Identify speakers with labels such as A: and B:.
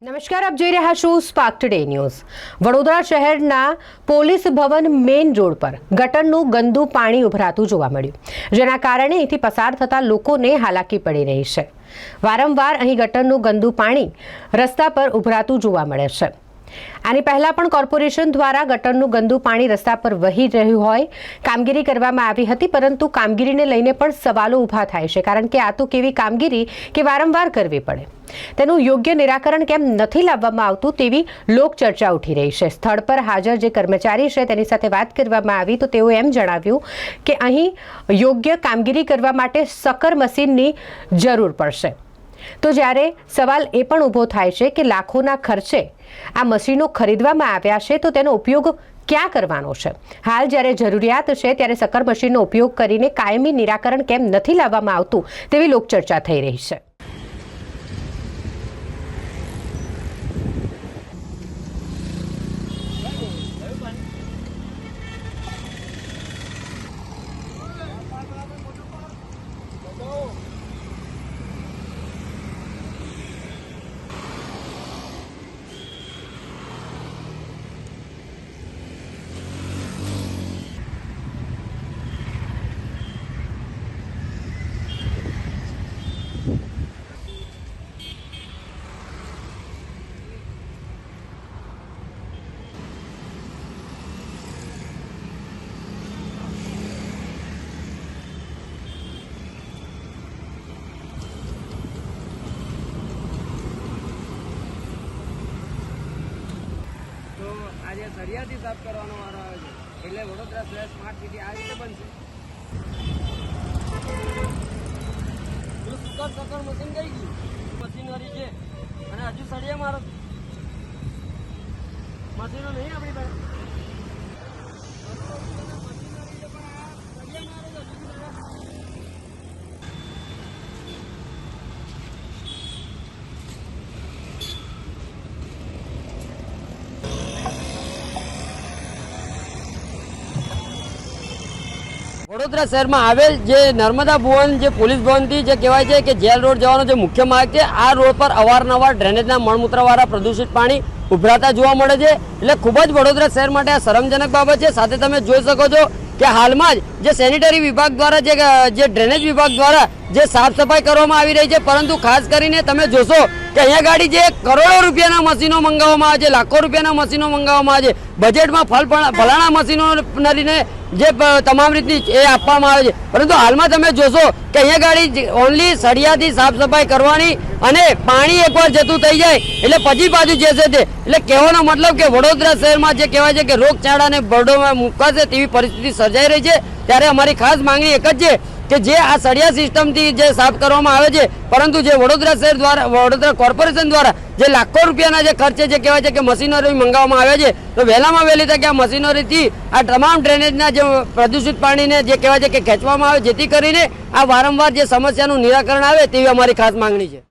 A: નમસ્કાર, આપ જોઈ રહ્યા છો સ્પાર્ક ટુડે ન્યૂઝ। વડોદરા શહેરના પોલીસ ભવન મેઇન રોડ પર ગટરનું ગંદુ પાણી ઉભરાતું જોવા મળ્યું, જેના કારણે અહીંથી પસાર થતા લોકોને હાલાકી પડી રહી છે। વારંવાર અહીં ગટરનું ગંદુ પાણી રસ્તા પર ઉભરાતું જોવા મળે છે। આની પહેલા પણ કોર્પોરેશન દ્વારા ગટરનું ગંદુ પાણી રસ્તા પર વહી રહ્યું હોય કામગીરી કરવામાં આવી હતી, પરંતુ કામગીરીને લઈને પણ સવાલો ઊભા થાય છે, કારણ કે આ તો કેવી કામગીરી કે વારંવાર કરવી પડે, તેનું યોગ્ય નિરાકરણ કેમ નથી લાવવામાં આવતું તેવી લોકચર્ચા ઉઠી રહી છે। સ્થળ પર હાજર જે કર્મચારી છે તેની સાથે વાત કરવામાં આવી તો તેઓએ એમ જણાવ્યું કે અહીં યોગ્ય કામગીરી કરવા માટે સકર મશીનની જરૂર પડશે। તો જ્યારે સવાલ એ પણ ઊભો થાય છે કે લાખોના ખર્ચે આ મશીનો ખરીદવામાં આવ્યા છે, તો તેનો ઉપયોગ ક્યાં કરવાનો છે? હાલ જ્યારે જરૂરિયાત છે ત્યારે સકર મશીનનો ઉપયોગ કરીને કાયમી નિરાકરણ કેમ નથી લાવવામાં આવતું તેવી લોકચર્ચા થઈ રહી છે।
B: आज सरियाથી સાફ કરવાનો વારો આવે છે, એટલે વડોદરા શહેર સ્માર્ટ સિટી આ રીતે બનશે। સકર મશીન ગઈ ગયું, મશીનરી છે અને હજુ સળિયા મારો મશીનો નહીં આપણી પાસે। વડોદરા શહેરમાં આવેલ જે નર્મદા ભુવન જે પોલીસ ભવનથી જે કહેવાય છે કે જેલ રોડ જવાનો જે મુખ્ય માર્ગ છે, આ રોડ પર અવારનવાર ડ્રેનેજના મળમૂત્રવાળા પ્રદૂષિત પાણી ઉભરાતા જોવા મળે છે, એટલે ખૂબ જ વડોદરા શહેર માટે આ શરમજનક બાબત છે। સાથે તમે જોઈ શકો છો કે હાલમાં જ જે સેનિટરી વિભાગ દ્વારા જે ડ્રેનેજ વિભાગ દ્વારા જે સાફ સફાઈ કરવામાં આવી રહી છે, પરંતુ ખાસ કરીને તમે જોશો કે અહીંયા ગાડી જે કરોડો રૂપિયાના મશીનો મંગાવવામાં આવે છે, લાખો રૂપિયાના મશીનો મંગાવવામાં આવે છે, બજેટમાં ફલાણા મશીનોને જે તમામ રીતની એ આપવામાં આવે છે, પરંતુ હાલમાં તમે જોશો કે અહીંયા ગાડી ઓનલી સળિયાથી સાફ સફાઈ કરવાની અને પાણી એકવાર જતું થઈ જાય એટલે પછી પાછું જશે તે, એટલે કહેવાનો મતલબ કે વડોદરા શહેરમાં જે કહેવાય છે કે રોગચાળાને બરડોમાં મુકાશે તેવી પરિસ્થિતિ સર્જાઈ રહી છે। ત્યારે અમારી ખાસ માંગણી એક જ છે કે જે આ સળિયા સિસ્ટમથી જે સાફ કરવામાં આવે છે, પરંતુ જે વડોદરા શહેર દ્વારા વડોદરા કોર્પોરેશન દ્વારા જે લાખો રૂપિયાના જે ખર્ચે જે કહેવાય છે કે મશીનરી મંગાવવામાં આવે છે, તો વહેલામાં વહેલી તકે આ મશીનરીથી આ તમામ ડ્રેનેજના જે પ્રદૂષિત પાણીને જે કહેવાય છે કે ખેંચવામાં આવે, જેથી કરીને આ વારંવાર જે સમસ્યાનું નિરાકરણ આવે તેવી અમારી ખાસ માંગણી છે।